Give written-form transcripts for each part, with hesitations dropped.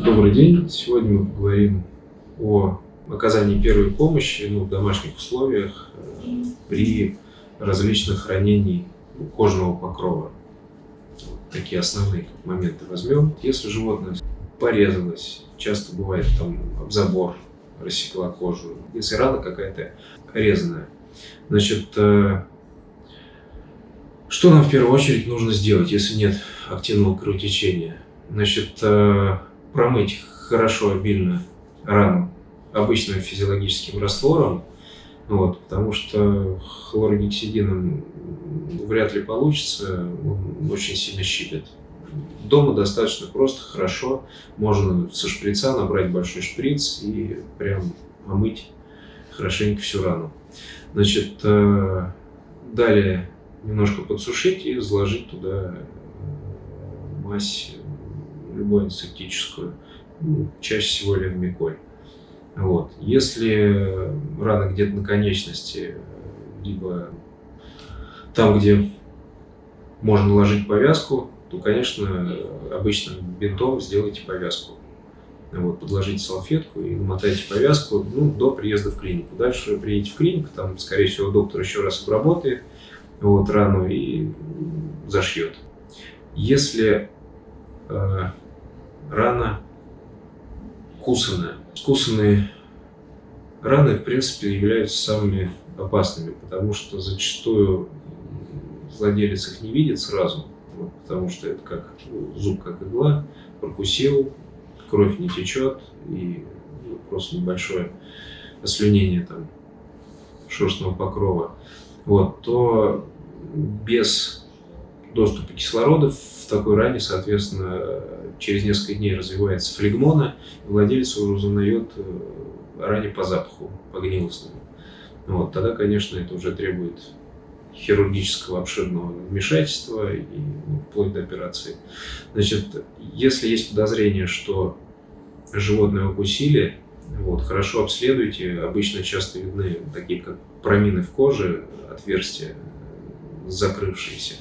Добрый день. Сегодня мы поговорим о оказании первой помощи в домашних условиях при различных ранениях кожного покрова. Такие основные моменты возьмем. Если животное порезалось, часто бывает об забор рассекла кожу, если рана какая-то резаная, значит, что нам в первую очередь нужно сделать, если нет активного кровотечения? Значит, промыть хорошо, обильно рану обычным физиологическим раствором, потому что хлоргексидином вряд ли получится, он очень сильно щипет. Дома достаточно просто, хорошо, можно со шприца набрать большой шприц и прям омыть хорошенько всю рану. Значит, далее немножко подсушить и заложить туда мазь, любую антисептическую, чаще всего левмиколь. Если рана где-то на конечности, либо там, где можно наложить повязку, то, конечно, обычным бинтом сделайте повязку. Подложите салфетку и намотайте повязку до приезда в клинику. Дальше вы приедете в клинику, там, скорее всего, доктор еще раз обработает рану и зашьет. Если рана кусанная, кусанные раны, в принципе, являются самыми опасными, потому что зачастую владелец их не видит сразу, потому что это как зуб, как игла, прокусил, кровь не течет и просто небольшое ослюнение шерстного покрова, то без доступа кислорода в такой ране, соответственно, через несколько дней развивается флегмона, и владелец уже узнает о ране по запаху, по гнилостному. Тогда, конечно, это уже требует хирургического обширного вмешательства и вплоть до операции. Значит, если есть подозрение, что животное укусили, хорошо обследуйте. Обычно часто видны такие, как промины в коже, отверстия закрывшиеся.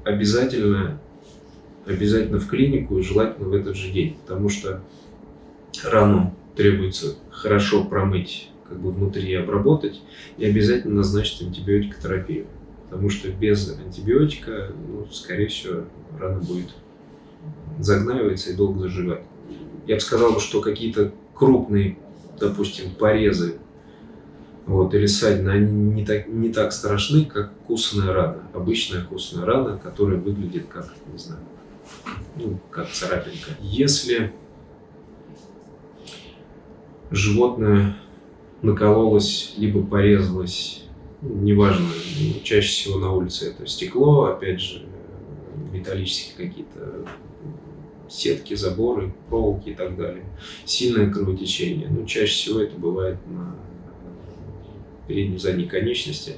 Обязательно в клинику и желательно в этот же день, потому что рану требуется хорошо промыть, внутри и обработать, и обязательно назначить антибиотикотерапию, потому что без антибиотика, скорее всего, рана будет загнаиваться и долго заживать. Я бы сказал, что какие-то крупные, допустим, порезы или ссадины, они не так страшны, как кусанная рана, обычная кусанная рана, которая выглядит как, не знаю, как царапинка. Если животное накололось, либо порезалось, неважно, чаще всего на улице это стекло, опять же, металлические какие-то сетки, заборы, проволоки и так далее, сильное кровотечение, чаще всего это бывает на передней и задней конечности,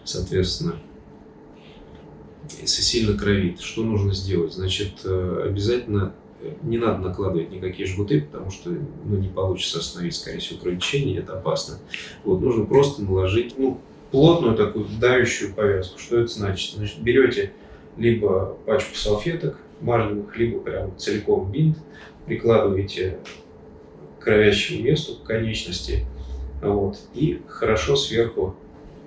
соответственно. Если сильно кровит, что нужно сделать? Значит, обязательно не надо накладывать никакие жгуты, потому что не получится остановить, скорее всего, кровотечение, это опасно. Нужно просто наложить плотную такую давящую повязку. Что это значит? Значит, берете либо пачку салфеток марлевых, либо прям целиком бинт, прикладываете к кровящему месту, к конечности, и хорошо сверху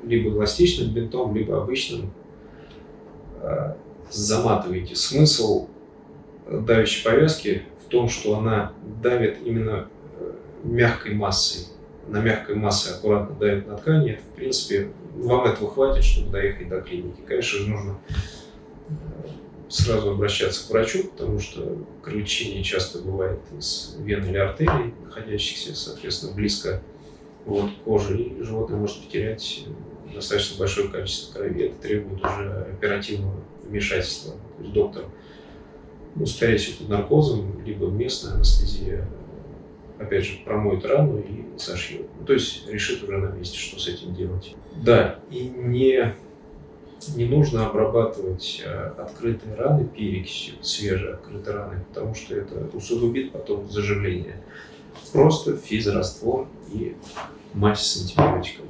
либо эластичным бинтом, либо обычным заматываете. Смысл давящей повязки в том, что она давит именно мягкой массой. На мягкой массе аккуратно давит на ткани. Это, в принципе, вам этого хватит, чтобы доехать до клиники. Конечно же, нужно сразу обращаться к врачу, потому что кровотечение часто бывает из вен или артерий, находящихся, соответственно, близко к коже, и животное может потерять достаточно большое количество крови. Это требует уже оперативного вмешательства. То есть доктор, скорее всего, под наркозом, либо местная анестезия, опять же, промоет рану и зашьет. То есть решит уже на месте, что с этим делать. Да, и не нужно обрабатывать открытые раны перекисью, свежие открытые раны, потому что это усугубит потом заживление. Просто физраствор и мазь с антибиотиком.